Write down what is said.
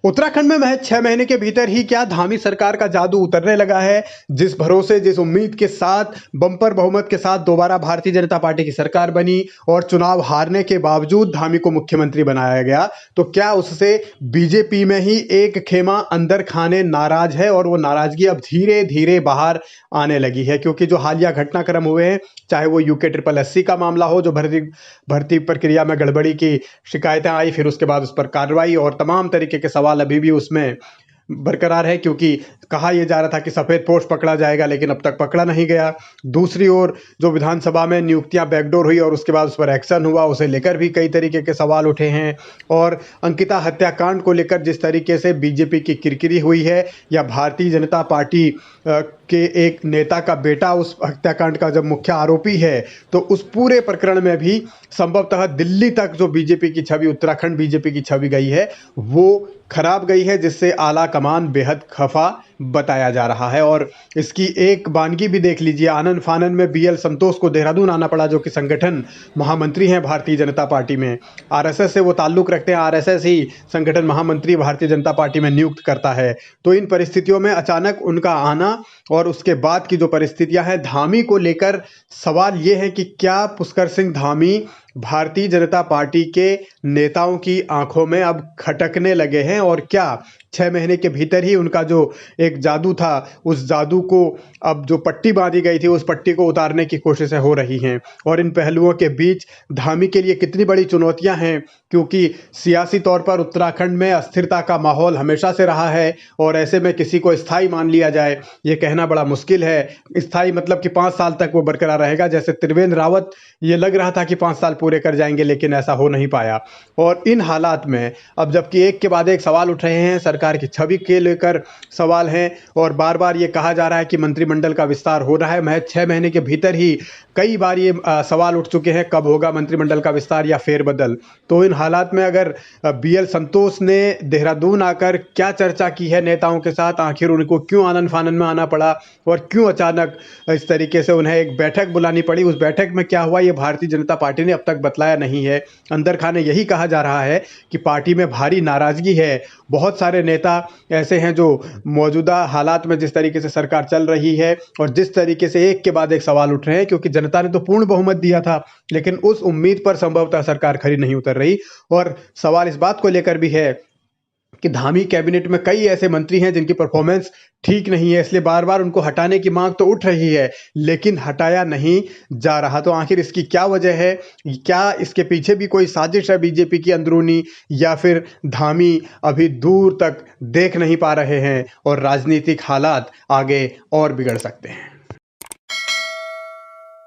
उत्तराखंड में महज 6 महीने के भीतर ही क्या धामी सरकार का जादू उतरने लगा है। जिस भरोसे जिस उम्मीद के साथ बम्पर बहुमत के साथ दोबारा भारतीय जनता पार्टी की सरकार बनी और चुनाव हारने के बावजूद धामी को मुख्यमंत्री बनाया गया, तो क्या उससे बीजेपी में ही एक खेमा अंदर खाने नाराज है और वो नाराजगी अब धीरे धीरे बाहर आने लगी है। क्योंकि जो हालिया घटनाक्रम हुए हैं, चाहे वो यूके 888 का मामला हो, जो भर्ती प्रक्रिया में गड़बड़ी की शिकायतें आई, फिर उसके बाद उस पर कार्रवाई और तमाम तरीके के सवाल अभी भी उसमें बरकरार है। क्योंकि कहा यह जा रहा था कि सफ़ेद पोश पकड़ा जाएगा, लेकिन अब तक पकड़ा नहीं गया। दूसरी ओर जो विधानसभा में नियुक्तियां बैकडोर हुई और उसके बाद उस पर एक्शन हुआ, उसे लेकर भी कई तरीके के सवाल उठे हैं। और अंकिता हत्याकांड को लेकर जिस तरीके से बीजेपी की किरकिरी हुई है, या भारतीय जनता पार्टी के एक नेता का बेटा उस हत्याकांड का जब मुख्य आरोपी है, तो उस पूरे प्रकरण में भी संभवतः दिल्ली तक जो बीजेपी की छवि, उत्तराखंड बीजेपी की छवि गई है, वो खराब गई है, जिससे आला कमान बेहद खफा बताया जा रहा है। और इसकी एक वानगी भी देख लीजिए, आनन फानन में बीएल संतोष को देहरादून आना पड़ा, जो कि संगठन महामंत्री हैं भारतीय जनता पार्टी में। आरएसएस से वो ताल्लुक़ रखते हैं, आरएसएस ही संगठन महामंत्री भारतीय जनता पार्टी में नियुक्त करता है। तो इन परिस्थितियों में अचानक उनका आना और उसके बाद की जो परिस्थितियां हैं धामी को लेकर, सवाल ये है कि क्या पुष्कर सिंह धामी भारतीय जनता पार्टी के नेताओं की आंखों में अब खटकने लगे हैं, और क्या 6 महीने के भीतर ही उनका जो एक जादू था, उस जादू को अब जो पट्टी बांधी गई थी, उस पट्टी को उतारने की कोशिशें हो रही हैं। और इन पहलुओं के बीच धामी के लिए कितनी बड़ी चुनौतियां हैं, क्योंकि सियासी तौर पर उत्तराखंड में अस्थिरता का माहौल हमेशा से रहा है, और ऐसे में किसी को स्थायी मान लिया जाए ये कहना बड़ा मुश्किल है। स्थायी मतलब कि 5 साल तक वो बरकरार रहेगा, जैसे त्रिवेंद्र रावत ये लग रहा था कि 5 साल पूरे कर जाएंगे, लेकिन ऐसा हो नहीं पाया। और इन हालात में अब जबकि एक के बाद एक सवाल उठ रहे हैं, सरकार की छवि के लेकर सवाल हैं, और बार बार ये कहा जा रहा है कि मंत्रिमंडल का विस्तार हो रहा है। महज 6 महीने के भीतर ही कई बार ये सवाल उठ चुके हैं, कब होगा मंत्रिमंडल का विस्तार या फेरबदल। तो इन हालात में अगर बीएल संतोष ने देहरादून आकर क्या चर्चा की है नेताओं के साथ, आखिर उनको क्यों आनन फानन में आना पड़ा और क्यों अचानक इस तरीके से उन्हें एक बैठक बुलानी पड़ी, उस बैठक में क्या हुआ, ये भारतीय जनता पार्टी ने अब तक बतलाया नहीं है। अंदर खाने यही कहा जा रहा है कि पार्टी में भारी नाराजगी है। बहुत सारे नेता ऐसे हैं जो मौजूदा हालात में जिस तरीके से सरकार चल रही है और जिस तरीके से एक के बाद एक सवाल उठ रहे हैं, क्योंकि जनता ने तो पूर्ण बहुमत दिया था, लेकिन उस उम्मीद पर संभवतः सरकार खरी नहीं उतर रही। और सवाल इस बात को लेकर भी है कि धामी कैबिनेट में कई ऐसे मंत्री हैं जिनकी परफॉर्मेंस ठीक नहीं है, इसलिए बार बार उनको हटाने की मांग तो उठ रही है, लेकिन हटाया नहीं जा रहा। तो आखिर इसकी क्या वजह है? क्या इसके पीछे भी कोई साजिश है बीजेपी की अंदरूनी, या फिर धामी अभी दूर तक देख नहीं पा रहे हैं और राजनीतिक हालात आगे और बिगड़ सकते हैं?